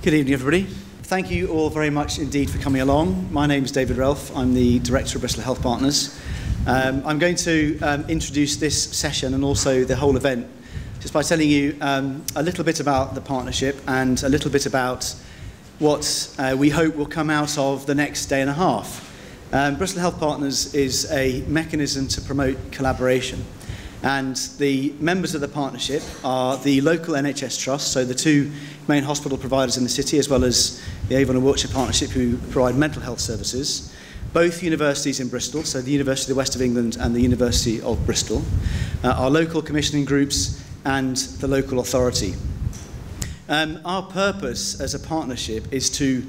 Good evening, everybody. Thank you all very much indeed for coming along. My name is David Relph. I'm the Director of Bristol Health Partners. I'm going to introduce this session and also the whole event just by telling you a little bit about the partnership and a little bit about what we hope will come out of the next day and a half. Bristol Health Partners is a mechanism to promote collaboration. And the members of the partnership are the local NHS Trust, so the two main hospital providers in the city, as well as the Avon and Wiltshire Partnership, who provide mental health services. Both universities in Bristol, so the University of the West of England and the University of Bristol, our local commissioning groups and the local authority. Our purpose as a partnership is to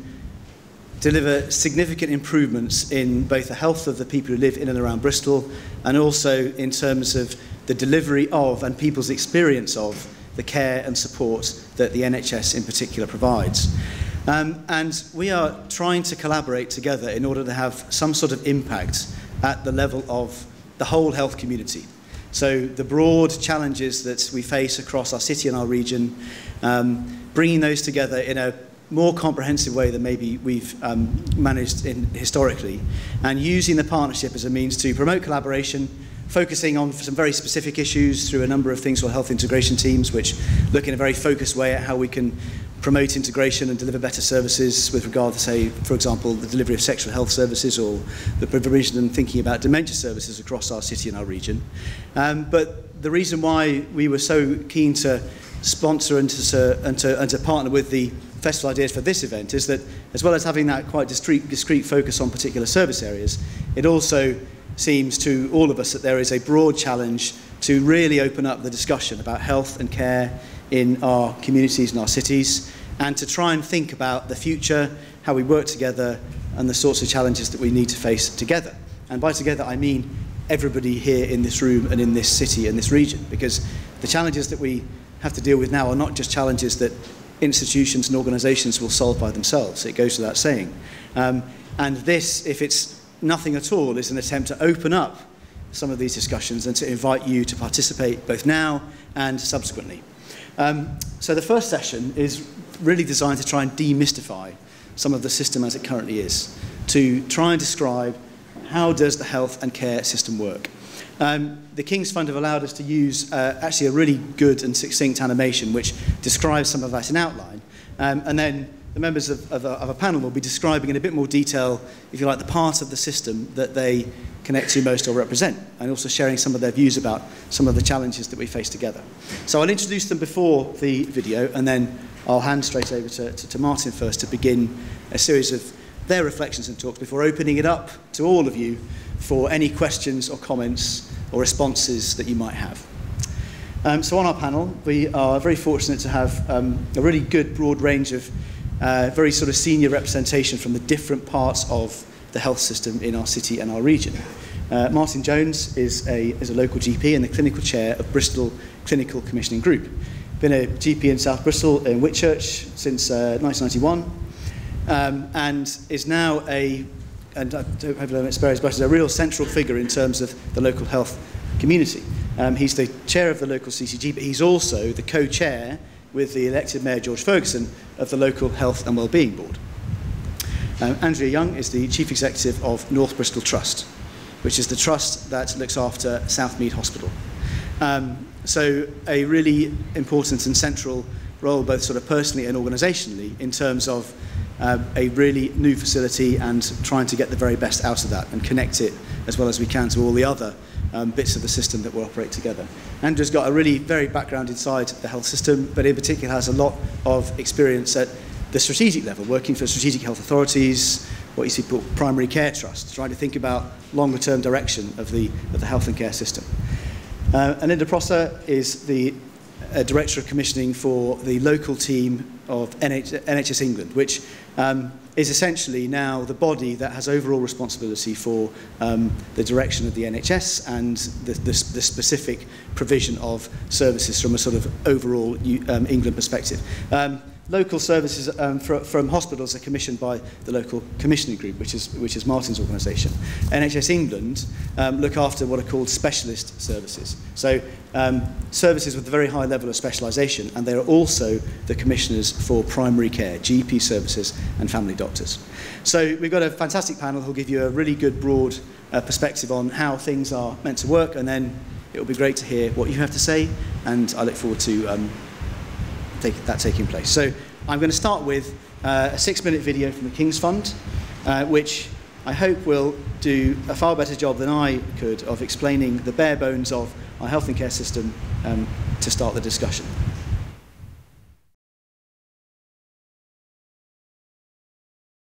deliver significant improvements in both the health of the people who live in and around Bristol, and also in terms of the delivery of and people's experience of the care and support that the NHS in particular provides. And we are trying to collaborate together in order to have some sort of impact at the level of the whole health community. So the broad challenges that we face across our city and our region, bringing those together in a more comprehensive way than maybe we've managed historically, and using the partnership as a means to promote collaboration, focusing on some very specific issues through a number of things called health integration teams, which look in a very focused way at how we can promote integration and deliver better services with regard to, say, for example, the delivery of sexual health services or the provision and thinking about dementia services across our city and our region. But the reason why we were so keen to sponsor and to partner with the Festival Ideas for this event is that, as well as having that quite discrete focus on particular service areas, it also seems to all of us that there is a broad challenge to really open up the discussion about health and care in our communities and our cities, and to try and think about the future, how we work together, and the sorts of challenges that we need to face together. And by together, I mean everybody here in this room and in this city and this region, because the challenges that we have to deal with now are not just challenges that institutions and organisations will solve by themselves. It goes without saying. And this, if it's nothing at all, is an attempt to open up some of these discussions and to invite you to participate both now and subsequently. So the first session is really designed to try and demystify some of the system as it currently is, to try and describe how does the health and care system work. The King's Fund have allowed us to use actually a really good and succinct animation which describes some of that in outline, and then the members of a panel will be describing in a bit more detail, if you like, the part of the system that they connect to most or represent, and also sharing some of their views about some of the challenges that we face together. So I'll introduce them before the video, and then I'll hand straight over to Martin first to begin a series of their reflections and talks before opening it up to all of you for any questions or comments or responses that you might have. So on our panel, we are very fortunate to have a really good broad range of very sort of senior representation from the different parts of the health system in our city and our region. Martin Jones is a local GP and the clinical chair of Bristol Clinical Commissioning Group. Been a GP in South Bristol in Whitchurch since 1991, and is now and I don't have to spare his brush, is a real central figure in terms of the local health community. He's the chair of the local CCG, but he's also the co-chair with the elected Mayor George Ferguson of the local Health and Wellbeing Board. Andrea Young is the Chief Executive of North Bristol Trust, which is the trust that looks after Southmead Hospital. So a really important and central role, both sort of personally and organisationally, in terms of a really new facility and trying to get the very best out of that and connect it as well as we can to all the other bits of the system that will operate together. Andrew's got a really varied background inside the health system, but in particular has a lot of experience at the strategic level, working for strategic health authorities, what you see called primary care trusts, trying to think about longer term direction of the health and care system. And Linda Prosser is the Director of Commissioning for the local team of NHS England, which is essentially now the body that has overall responsibility for the direction of the NHS and the specific provision of services from a sort of overall England perspective. local services from hospitals are commissioned by the local commissioning group, which is Martin's organisation. NHS England look after what are called specialist services. So services with a very high level of specialisation, and they are also the commissioners for primary care, GP services and family doctors. So we've got a fantastic panel who'll give you a really good broad perspective on how things are meant to work, and then it will be great to hear what you have to say, and I look forward to that taking place. So I'm going to start with a 6-minute video from the King's Fund, which I hope will do a far better job than I could of explaining the bare bones of our health and care system to start the discussion.